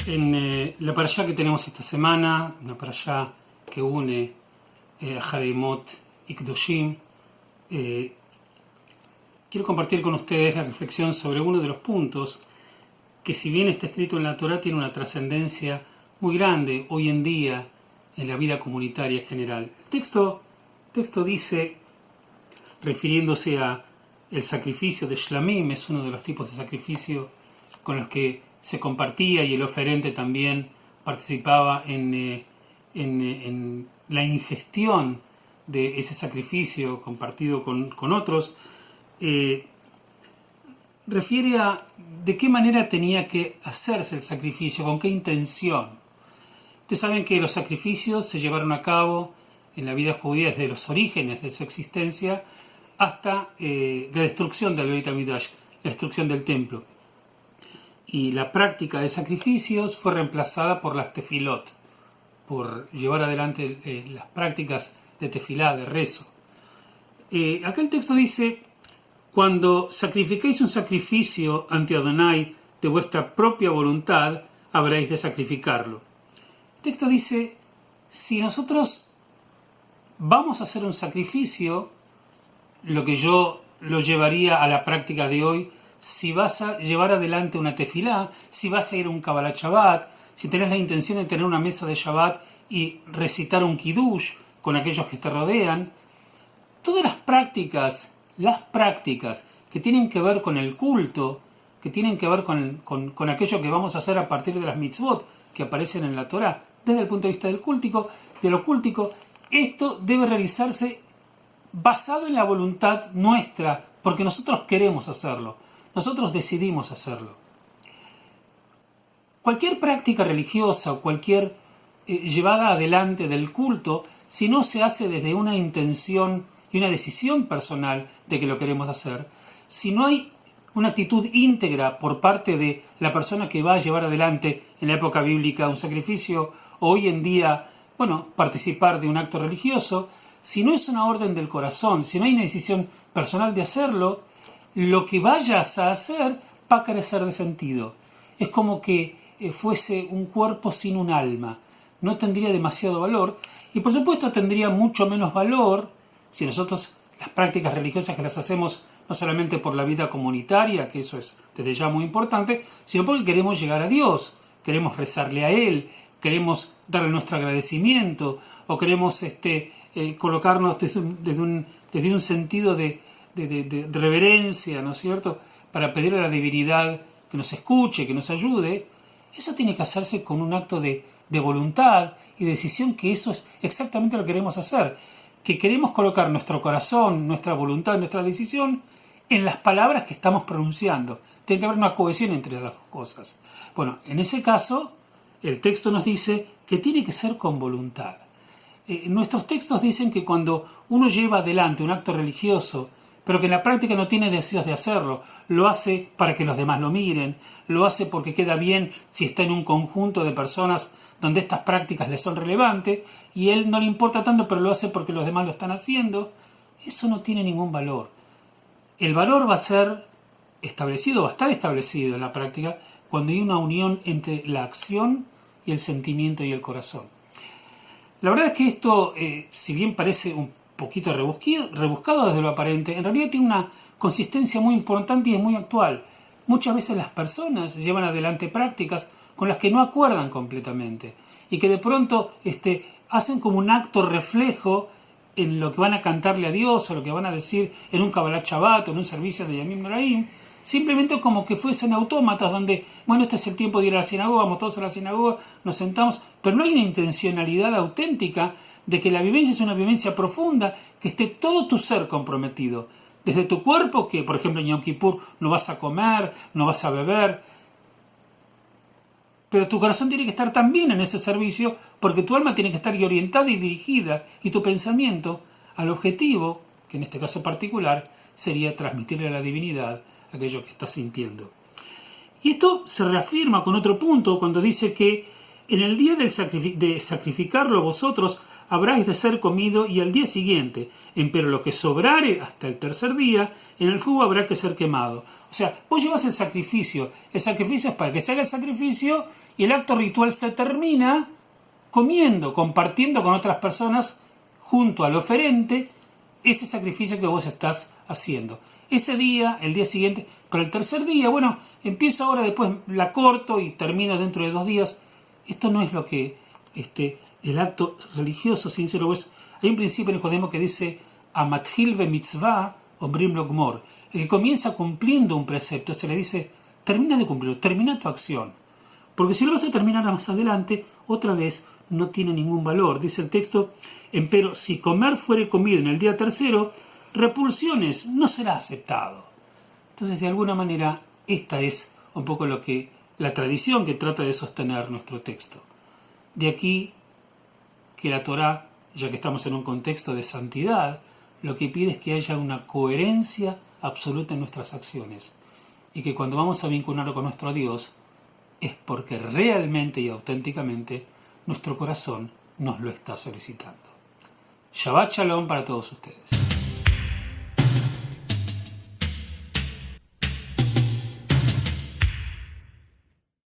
En la parashá que tenemos esta semana, una parashá que une a Hareimot y Kedoshim, quiero compartir con ustedes la reflexión sobre uno de los puntos que, si bien está escrito en la Torá, tiene una trascendencia muy grande hoy en día en la vida comunitaria en general. El texto dice, refiriéndose a el sacrificio de Shlamim, es uno de los tipos de sacrificio con los que se compartía, y el oferente también participaba en la ingestión de ese sacrificio compartido con otros. Refiere a de qué manera tenía que hacerse el sacrificio, con qué intención. Ustedes saben que los sacrificios se llevaron a cabo en la vida judía desde los orígenes de su existencia hasta la destrucción del Beit HaMikdash, la destrucción del templo. Y la práctica de sacrificios fue reemplazada por las tefilot, por llevar adelante las prácticas de tefilá, de rezo. Acá el texto dice: cuando sacrifiquéis un sacrificio ante Adonai de vuestra propia voluntad, habréis de sacrificarlo. El texto dice, si nosotros vamos a hacer un sacrificio, lo que yo lo llevaría a la práctica de hoy, si vas a llevar adelante una tefilá, si vas a ir a un Kabbalat Shabbat, si tenés la intención de tener una mesa de Shabbat y recitar un Kiddush con aquellos que te rodean, todas las prácticas que tienen que ver con el culto, que tienen que ver con aquello que vamos a hacer a partir de las mitzvot que aparecen en la Torá, desde el punto de vista de lo cultico, esto debe realizarse basado en la voluntad nuestra, porque nosotros queremos hacerlo. Nosotros decidimos hacerlo. Cualquier práctica religiosa o cualquier llevada adelante del culto, si no se hace desde una intención y una decisión personal de que lo queremos hacer, si no hay una actitud íntegra por parte de la persona que va a llevar adelante en la época bíblica un sacrificio, o hoy en día, participar de un acto religioso, si no es una orden del corazón, si no hay una decisión personal de hacerlo, lo que vayas a hacer va a carecer de sentido. Es como que fuese un cuerpo sin un alma. No tendría demasiado valor, y por supuesto tendría mucho menos valor si nosotros las prácticas religiosas que las hacemos no solamente por la vida comunitaria, que eso es desde ya muy importante, sino porque queremos llegar a Dios, queremos rezarle a Él, queremos darle nuestro agradecimiento, o queremos colocarnos desde un sentido de reverencia, ¿no es cierto?, para pedirle a la divinidad que nos escuche, que nos ayude. Eso tiene que hacerse con un acto de voluntad y de decisión, que eso es exactamente lo que queremos hacer, que queremos colocar nuestro corazón, nuestra voluntad, nuestra decisión en las palabras que estamos pronunciando. Tiene que haber una cohesión entre las dos cosas. Bueno, en ese caso, el texto nos dice que tiene que ser con voluntad. Nuestros textos dicen que cuando uno lleva adelante un acto religioso, pero que en la práctica no tiene deseos de hacerlo, lo hace para que los demás lo miren, lo hace porque queda bien si está en un conjunto de personas donde estas prácticas le son relevantes, y él no le importa tanto, pero lo hace porque los demás lo están haciendo, eso no tiene ningún valor. El valor va a estar establecido en la práctica cuando hay una unión entre la acción y el sentimiento y el corazón. La verdad es que esto, si bien parece un poquito rebuscado desde lo aparente, en realidad tiene una consistencia muy importante y es muy actual. Muchas veces las personas llevan adelante prácticas con las que no acuerdan completamente, y que de pronto hacen como un acto reflejo en lo que van a cantarle a Dios, o lo que van a decir en un Kabbalat Shabbat o en un servicio de Yamim Noraim, simplemente como que fuesen autómatas donde, este es el tiempo de ir a la sinagoga, vamos todos a la sinagoga, nos sentamos, pero no hay una intencionalidad auténtica de que la vivencia es una vivencia profunda, que esté todo tu ser comprometido. Desde tu cuerpo, que por ejemplo en Yom Kippur no vas a comer, no vas a beber, pero tu corazón tiene que estar también en ese servicio, porque tu alma tiene que estar orientada y dirigida, y tu pensamiento al objetivo, que en este caso particular sería transmitirle a la divinidad aquello que estás sintiendo. Y esto se reafirma con otro punto cuando dice que en el día de sacrificarlo vosotros habráis de ser comido, y al día siguiente, empero lo que sobrare hasta el tercer día, en el fuego habrá que ser quemado. O sea, vos llevas el sacrificio es para que se haga el sacrificio, y el acto ritual se termina comiendo, compartiendo con otras personas junto al oferente ese sacrificio que vos estás haciendo. Ese día, el día siguiente, pero el tercer día, bueno, empiezo ahora, después la corto y termino dentro de 2 días. Esto no es lo que el acto religioso sincero es. Hay un principio en el judaísmo que dice Amathil ve mitzvah omrim lo gmor. El que comienza cumpliendo un precepto se le dice termina de cumplirlo, termina tu acción. Porque si lo vas a terminar más adelante, otra vez no tiene ningún valor. Dice el texto, empero si comer fuere comido en el día tercero, repulsiones no será aceptado. Entonces, de alguna manera, esta es un poco lo que la tradición que trata de sostener nuestro texto. De aquí que la Torá, ya que estamos en un contexto de santidad, lo que pide es que haya una coherencia absoluta en nuestras acciones y que cuando vamos a vincularlo con nuestro Dios es porque realmente y auténticamente nuestro corazón nos lo está solicitando. Shabbat Shalom para todos ustedes.